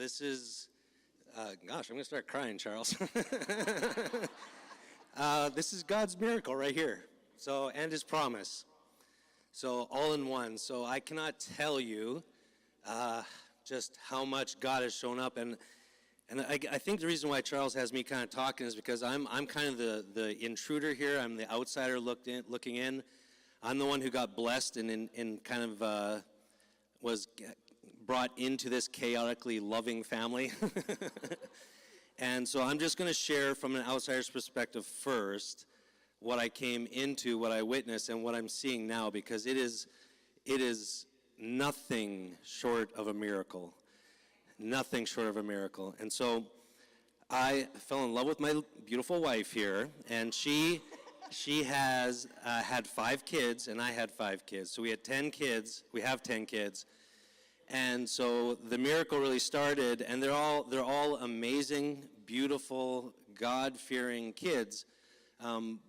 this is, gosh, I'm going to start crying, Charles. This is God's miracle right here. So, and His promise. So, all in one. So, I cannot tell you just how much God has shown up. And I think the reason why Charles has me kind of talking is because I'm kind of the intruder here. I'm the outsider looking in. I'm the one who got blessed and kind of was brought into this chaotically loving family. And so I'm just going to share from an outsider's perspective first what I came into, what I witnessed, and what I'm seeing now, because it is nothing short of a miracle. Nothing short of a miracle. And so I fell in love with my beautiful wife here, and she has had 5 kids, and I had 5 kids. So we had 10 kids. We have 10 kids. And so the miracle really started, and they're all amazing, beautiful, God-fearing kids.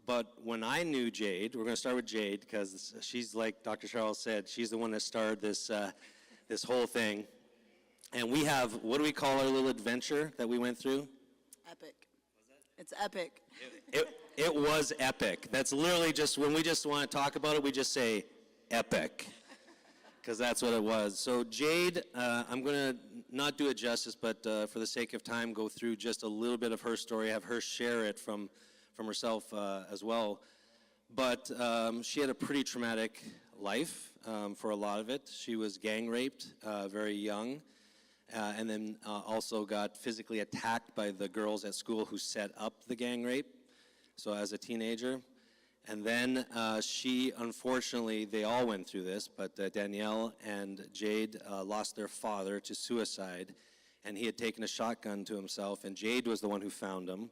But when I knew Jade, we're going to start with Jade because she's, like Dr. Charles said, she's the one that started this whole thing. And we have, what do we call our little adventure that we went through? Epic. It's epic. It was epic. That's literally just, when we just want to talk about it, we just say epic. Because that's what it was. So Jade, I'm going to not do it justice, but for the sake of time, go through just a little bit of her story, have her share it from herself as well. But she had a pretty traumatic life for a lot of it. She was gang raped very young, and then also got physically attacked by the girls at school who set up the gang rape, so as a teenager. And then she, unfortunately, they all went through this, but Danielle and Jade lost their father to suicide, and he had taken a shotgun to himself, and Jade was the one who found him.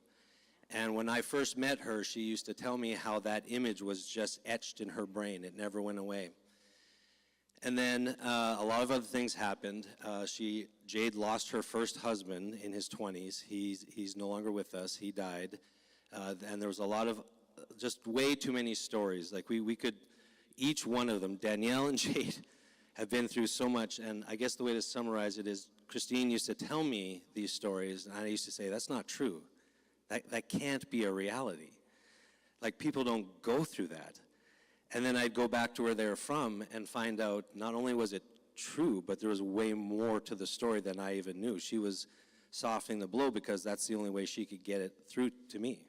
And when I first met her, she used to tell me how that image was just etched in her brain. It never went away. And then a lot of other things happened. Jade lost her first husband in his 20s. He's no longer with us. He died. And there was a lot of just way too many stories. Like we could, each one of them, Danielle and Jade, have been through so much. And I guess the way to summarize it is Christine used to tell me these stories, and I used to say, that's not true. That can't be a reality. Like, people don't go through that. And then I'd go back to where they're from and find out not only was it true, but there was way more to the story than I even knew. She was softening the blow because that's the only way she could get it through to me.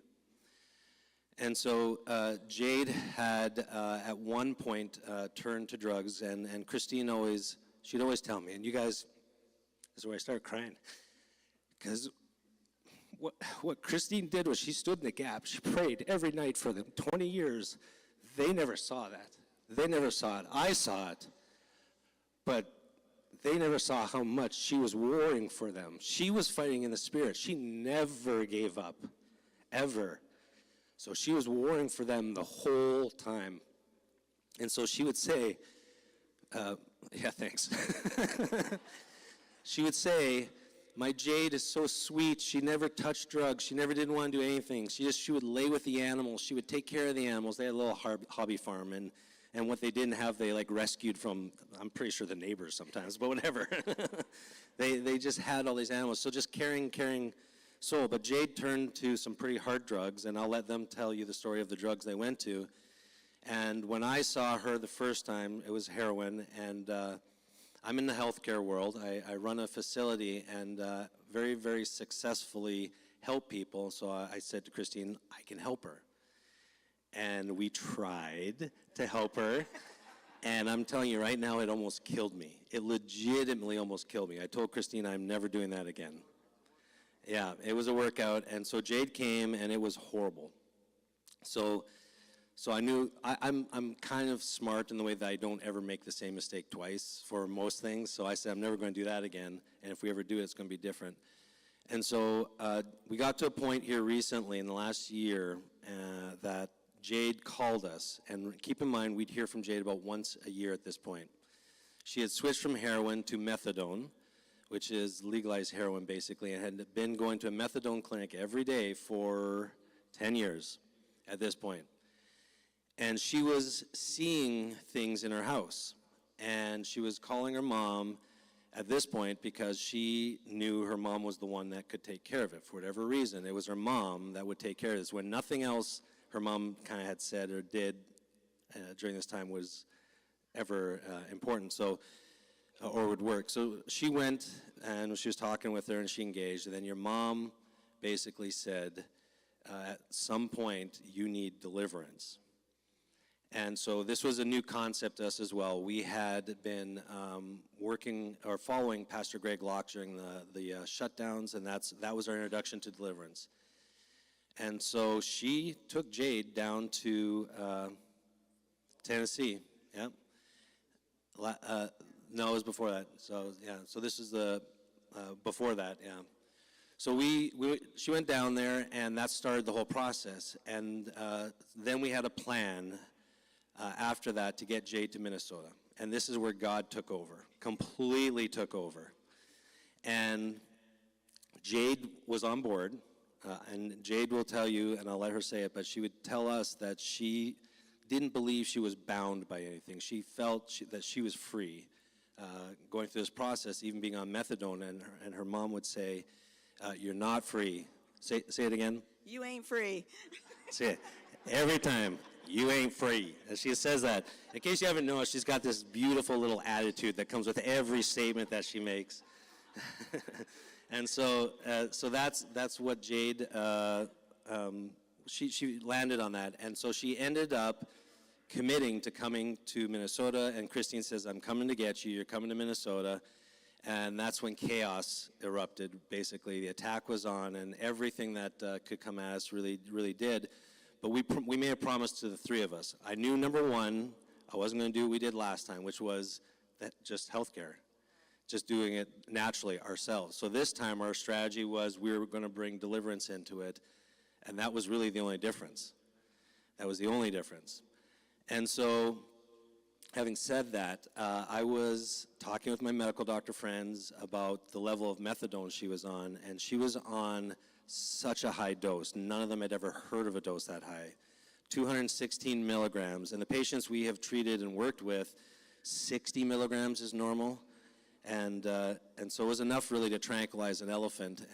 And so Jade had at one point turned to drugs, and Christine she'd always tell me, and you guys, this is where I started crying, because what Christine did was she stood in the gap. She prayed every night for them, 20 years. They never saw that. They never saw it. I saw it. But they never saw how much she was warring for them. She was fighting in the spirit. She never gave up, ever. So she was warring for them the whole time. And so she would say, yeah, thanks. She would say, my Jade is so sweet. She never touched drugs. She never didn't want to do anything. She would lay with the animals. She would take care of the animals. They had a little hobby farm, and what they didn't have, they like rescued from, I'm pretty sure the neighbors sometimes, but whatever. They just had all these animals. So just caring soul. But Jade turned to some pretty hard drugs, and I'll let them tell you the story of the drugs they went to. And when I saw her the first time, it was heroin, and I'm in the healthcare world. I run a facility and very, very successfully help people. So I said to Christine, I can help her. And we tried to help her. And I'm telling you right now, it almost killed me. It legitimately almost killed me. I told Christine I'm never doing that again. Yeah, it was a workout. And so Jade came, and it was horrible. So I knew I'm kind of smart in the way that I don't ever make the same mistake twice for most things. So I said, I'm never going to do that again. And if we ever do it, it's going to be different. And so we got to a point here recently in the last year that Jade called us. And keep in mind, we'd hear from Jade about once a year at this point. She had switched from heroin to methadone, which is legalized heroin basically, and had been going to a methadone clinic every day for 10 years at this point. And she was seeing things in her house. And she was calling her mom at this point because she knew her mom was the one that could take care of it. For whatever reason, it was her mom that would take care of this, when nothing else her mom kind of had said or did during this time was ever important, so or would work. So she went, and she was talking with her, and she engaged, and then your mom basically said, at some point, you need deliverance. And so this was a new concept to us as well. We had been working or following Pastor Greg Locke during the shutdowns, and that was our introduction to deliverance. And so she took Jade down to Tennessee. Yeah. No, it was before that. So yeah. So this is the before that. Yeah. So she went down there, and that started the whole process. And then we had a plan after that to get Jade to Minnesota. And this is where God took over, completely took over. And Jade was on board. And Jade will tell you, and I'll let her say it, but she would tell us that she didn't believe she was bound by anything. She felt that she was free going through this process, even being on methadone. And her mom would say, you're not free. Say it again. You ain't free. Say it. Every time, you ain't free. And she says that. In case you haven't noticed, she's got this beautiful little attitude that comes with every statement that she makes. And so that's what Jade, she landed on that. And so she ended up committing to coming to Minnesota, and Christine says, I'm coming to get you, you're coming to Minnesota. And that's when chaos erupted, basically. The attack was on, and everything that could come at us really, really did. But we made a promise to the three of us. I knew, number one, I wasn't going to do what we did last time, which was just healthcare. Just doing it naturally ourselves. So this time our strategy was we were going to bring deliverance into it, and that was really the only difference. That was the only difference. And so, having said that, I was talking with my medical doctor friends about the level of methadone she was on, and she was on such a high dose. None of them had ever heard of a dose that high. 216 milligrams, and the patients we have treated and worked with, 60 milligrams is normal. And so it was enough really to tranquilize an elephant.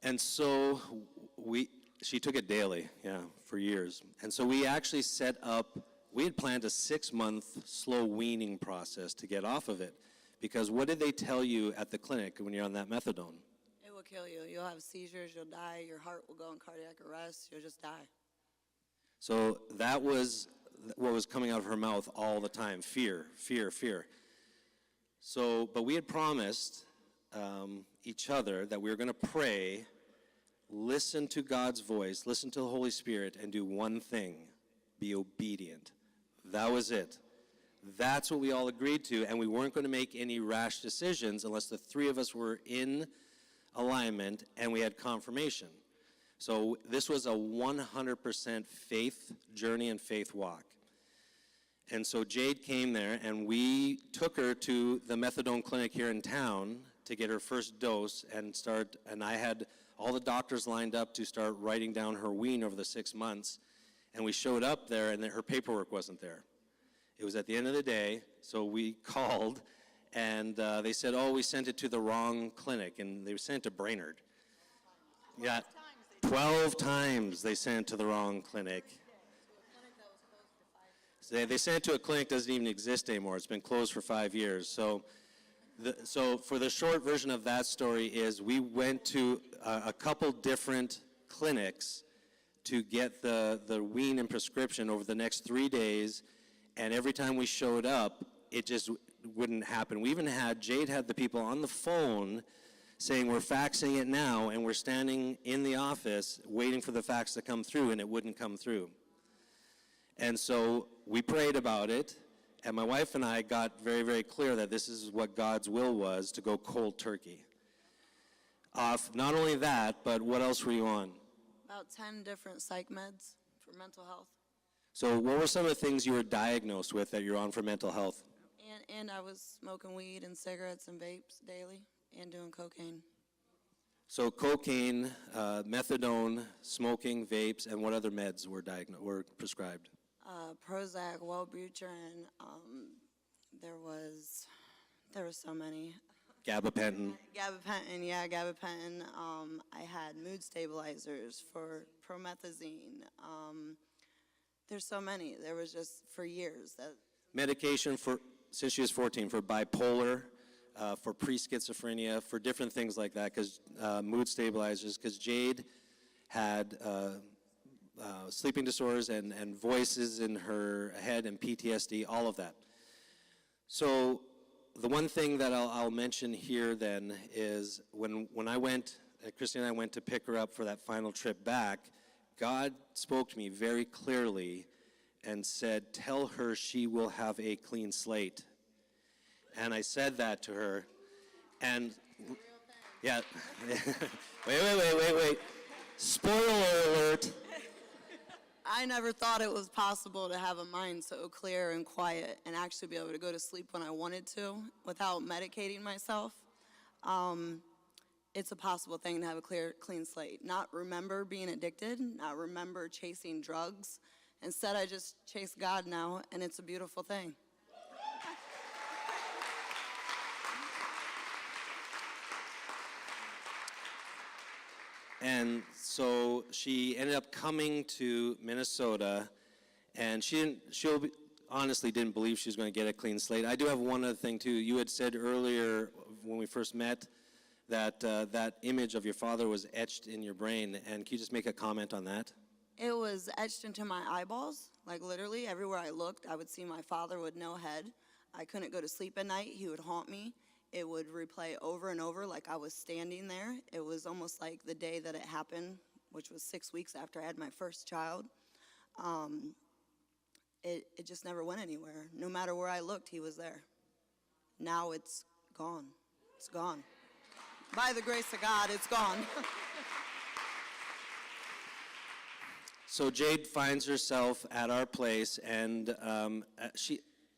And so she took it daily, yeah, for years. And so we actually set up, we had planned a 6-month slow weaning process to get off of it. Because what did they tell you at the clinic when you're on that methadone? It will kill you. You'll have seizures, you'll die, your heart will go in cardiac arrest, you'll just die. So that was what was coming out of her mouth all the time, fear, fear, fear. So, but we had promised each other that we were going to pray, listen to God's voice, listen to the Holy Spirit, and do one thing, be obedient. That was it. That's what we all agreed to, and we weren't going to make any rash decisions unless the three of us were in alignment and we had confirmation. So this was a 100% faith journey and faith walk. And so Jade came there, and we took her to the methadone clinic here in town to get her first dose and I had all the doctors lined up to start writing down her wean over the 6 months. And we showed up there, and her paperwork wasn't there. It was at the end of the day, so we called, and they said, oh, we sent it to the wrong clinic, and they sent it to Brainerd. Yeah, 12 times they sent it to the wrong clinic. They sent it to a clinic that doesn't even exist anymore. It's been closed for 5 years. So for the short version of that story is we went to a couple different clinics to get the wean and prescription over the next 3 days, and every time we showed up, it just wouldn't happen. We even Jade had the people on the phone saying we're faxing it now, and we're standing in the office waiting for the fax to come through, and it wouldn't come through. And so we prayed about it, and my wife and I got very, very clear that this is what God's will was, to go cold turkey. Not only that, but what else were you on? About 10 different psych meds for mental health. So what were some of the things you were diagnosed with that you're on for mental health? And I was smoking weed and cigarettes and vapes daily and doing cocaine. So cocaine, methadone, smoking, vapes, and what other meds were prescribed? Prozac, Wellbutrin, there was There were so many. Gabapentin. Gabapentin, yeah, gabapentin. I had mood stabilizers for promethazine. There's so many. There was just for years that. Medication for, since she was 14, for bipolar, for pre-schizophrenia, for different things like that, because mood stabilizers, because Jade had sleeping disorders and voices in her head and PTSD, all of that. So the one thing that I'll mention here then is when I went, Christy and I went to pick her up for that final trip back, God spoke to me very clearly and said, tell her she will have a clean slate. And I said that to her, and yeah, wait. Spoiler alert. I never thought it was possible to have a mind so clear and quiet and actually be able to go to sleep when I wanted to without medicating myself. It's a possible thing to have a clean slate. Not remember being addicted, not remember chasing drugs. Instead, I just chase God now, and it's a beautiful thing. And so she ended up coming to Minnesota, and honestly didn't believe she was going to get a clean slate. I do have one other thing too. You had said earlier when we first met that that image of your father was etched in your brain, and can you just make a comment on that? It was etched into my eyeballs, like literally everywhere I looked, I would see my father with no head. I couldn't go to sleep at night. He would haunt me. It would replay over and over like I was standing there. It was almost like the day that it happened, which was 6 weeks after I had my first child. It just never went anywhere. No matter where I looked, he was there. Now it's gone. It's gone. By the grace of God, it's gone. So Jade finds herself at our place, and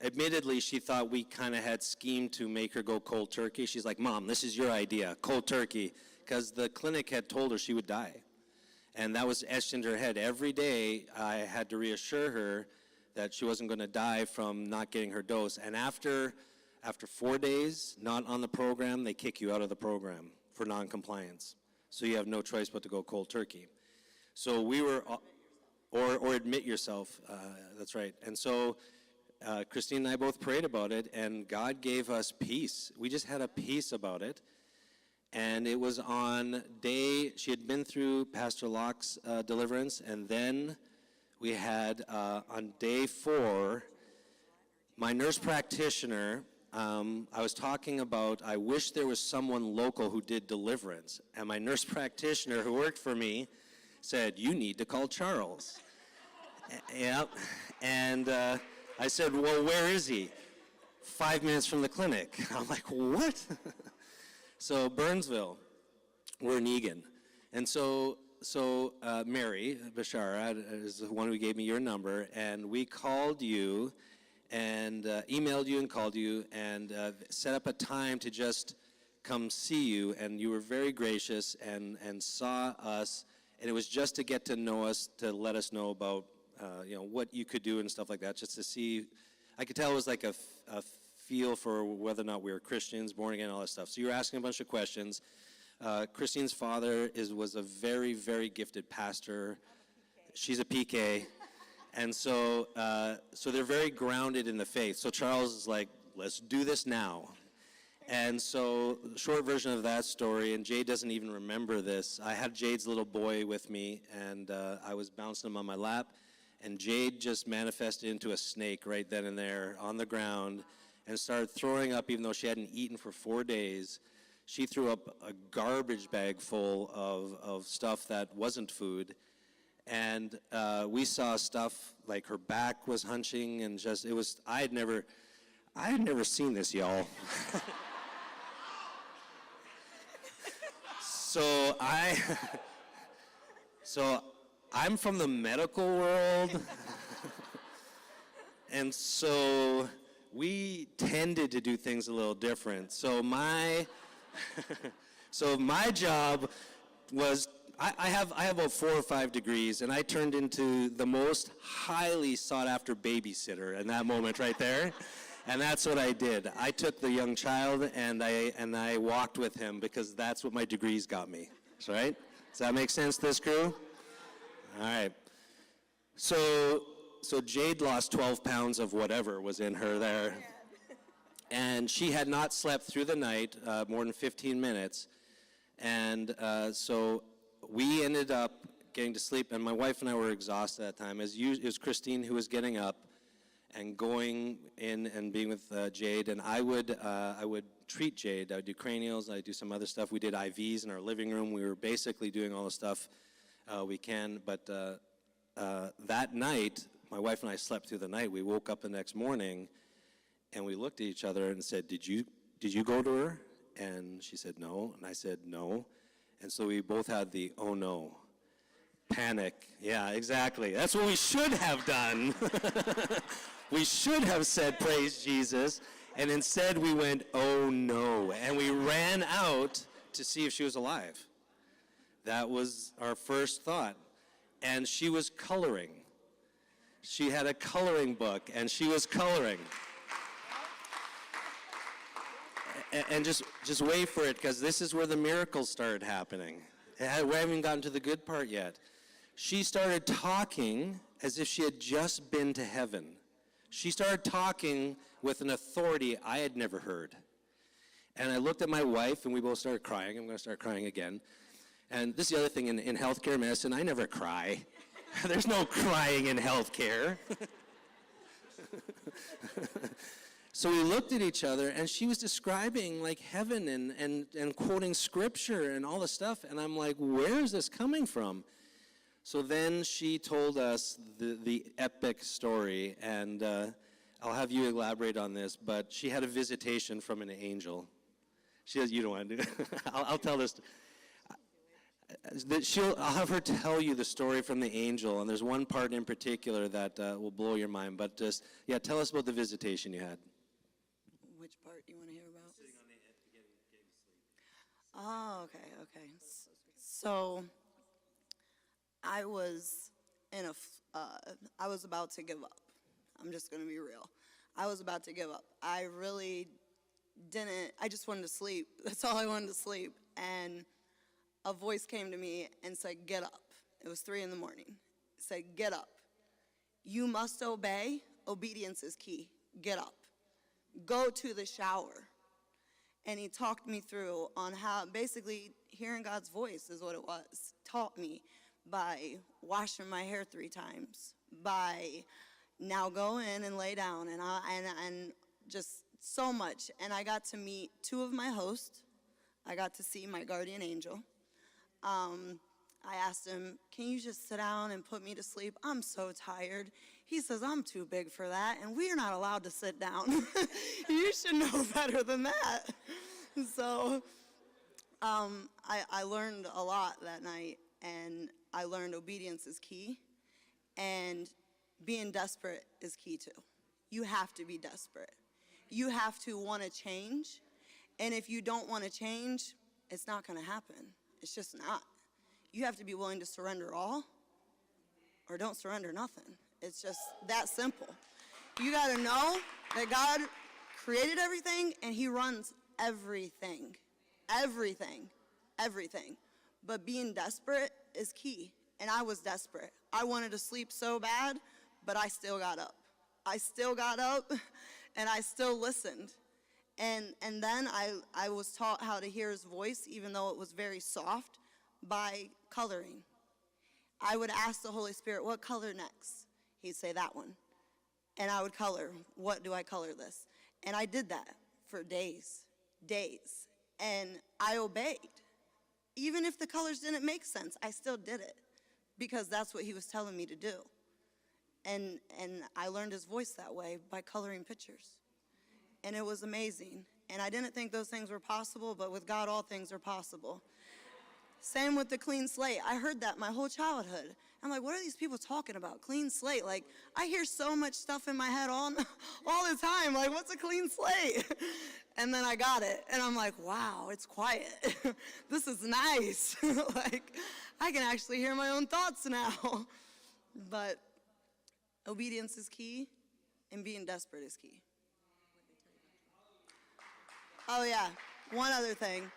admittedly, she thought we kind of had schemed to make her go cold turkey. She's like, Mom, this is your idea, cold turkey, because the clinic had told her she would die. And that was etched into her head. Every day, I had to reassure her that she wasn't going to die from not getting her dose. And after 4 days not on the program, they kick you out of the program for noncompliance. So you have no choice but to go cold turkey. So we were, or admit yourself, that's right. And so Christine and I both prayed about it, and God gave us peace. We just had a peace about it. And it was on she had been through Pastor Locke's deliverance, and then we had, on day 4, my nurse practitioner, I was talking about, I wish there was someone local who did deliverance. And my nurse practitioner who worked for me said, you need to call Charles. Yep. And I said, well, where is he? 5 minutes from the clinic. I'm like, what? So Burnsville, we're in Egan. And so Mary Bashara is the one who gave me your number, and we called you and emailed you and called you and set up a time to just come see you, and you were very gracious and saw us, and it was just to get to know us, to let us know about what you could do and stuff like that, just to see. I could tell it was like a feel for whether or not we were Christians, born again, all that stuff. So you were asking a bunch of questions. Christine's father was a very, very gifted pastor. She's a PK. And so they're very grounded in the faith. So Charles is like, let's do this now. And so the short version of that story, and Jade doesn't even remember this, I had Jade's little boy with me, and I was bouncing him on my lap, and Jade just manifested into a snake right then and there on the ground and started throwing up even though she hadn't eaten for 4 days. She threw up a garbage bag full of stuff that wasn't food. And we saw stuff like her back was hunching, and just, it was, I had never seen this, y'all. So I'm from the medical world, and so we tended to do things a little different. So my job was, I have about 4 or 5 degrees, and I turned into the most highly sought after babysitter in that moment right there. And that's what I did. I took the young child and I walked with him because that's what my degrees got me, right? Does that make sense, this crew? All right. So Jade lost 12 pounds of whatever was in her there. And she had not slept through the night, more than 15 minutes. And so we ended up getting to sleep, and my wife and I were exhausted at that time. It was Christine who was getting up and going in and being with Jade, and I would treat Jade. I would do cranials, I'd do some other stuff. We did IVs in our living room. We were basically doing all the stuff we can, but that night, my wife and I slept through the night. We woke up the next morning, and we looked at each other and said, did you go to her? And she said, no. And I said, no. And so we both had the, oh no, panic. Yeah, exactly. That's what we should have done. We should have said, praise Jesus. And instead we went, oh no. And we ran out to see if she was alive. That was our first thought. And she was coloring. She had a coloring book, and she was coloring. And just wait for it, because this is where the miracles started happening. We haven't even gotten to the good part yet. She started talking as if she had just been to heaven. She started talking with an authority I had never heard. And I looked at my wife, and we both started crying. I'm going to start crying again. And this is the other thing, in healthcare medicine, I never cry. There's no crying in healthcare. So we looked at each other, and she was describing like heaven and quoting scripture and all this stuff. And I'm like, where is this coming from? So then she told us the epic story, and I'll have you elaborate on this, but she had a visitation from an angel. She says, you don't want to do it. I'll tell this. I'll have her tell you the story from the angel, and there's one part in particular that will blow your mind. But just, yeah, tell us about the visitation you had. Which part do you want to hear about? Sitting on the edge, getting to sleep. Oh, okay. So I was I was about to give up. I'm just going to be real. I was about to give up. I really didn't. I just wanted to sleep. That's all I wanted to sleep. And a voice came to me and said, get up. It was 3 a.m. It said, get up. You must obey. Obedience is key. Get up. Go to the shower. And he talked me through on how, basically, hearing God's voice is what it was. Taught me by washing my hair 3 times, by now go in and lay down, and just so much. And I got to meet 2 of my hosts. I got to see my guardian angel. I asked him, can you just sit down and put me to sleep? I'm so tired. He says, I'm too big for that, and we're not allowed to sit down. You should know better than that. So I learned a lot that night, and I learned obedience is key, and being desperate is key too. You have to be desperate. You have to want to change, and if you don't want to change, it's not going to happen. It's just not. You have to be willing to surrender all or don't surrender nothing. It's just that simple. You got to know that God created everything and he runs everything. Everything. Everything. But being desperate is key. And I was desperate. I wanted to sleep so bad, but I still got up. I still got up and I still listened. And then I was taught how to hear his voice, even though it was very soft, by coloring. I would ask the Holy Spirit, what color next? He'd say, that one. And I would color. What do I color this? And I did that for days. And I obeyed. Even if the colors didn't make sense, I still did it because that's what he was telling me to do. And I learned his voice that way by coloring pictures. And it was amazing. And I didn't think those things were possible, but with God, all things are possible. Same with the clean slate. I heard that my whole childhood. I'm like, what are these people talking about? Clean slate. Like, I hear so much stuff in my head all the time. Like, what's a clean slate? And then I got it. And I'm like, wow, it's quiet. This is nice. Like, I can actually hear my own thoughts now. But obedience is key, and being desperate is key. Oh, yeah. One other thing.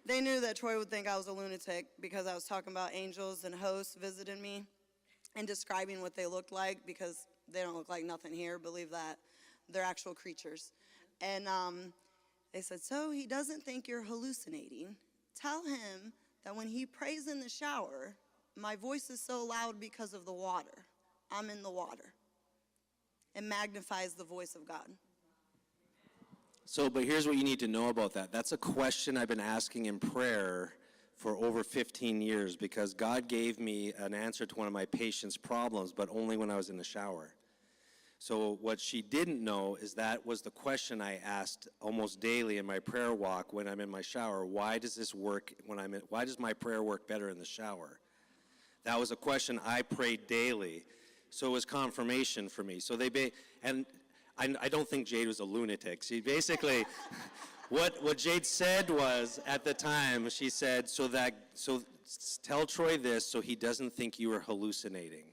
They knew that Troy would think I was a lunatic because I was talking about angels and hosts visiting me and describing what they looked like, because they don't look like nothing here, believe that. They're actual creatures. And they said, so he doesn't think you're hallucinating. Tell him that when he prays in the shower, my voice is so loud because of the water. I'm in the water. It magnifies the voice of God. So, but here's what you need to know about that. That's a question I've been asking in prayer for over 15 years, because God gave me an answer to one of my patients' problems, but only when I was in the shower. So what she didn't know is that was the question I asked almost daily in my prayer walk when I'm in my shower. Why does this work why does my prayer work better in the shower? That was a question I prayed daily. So it was confirmation for me. So I don't think Jade was a lunatic. She basically, what Jade said was, at the time, she said, so tell Troy this so he doesn't think you were hallucinating.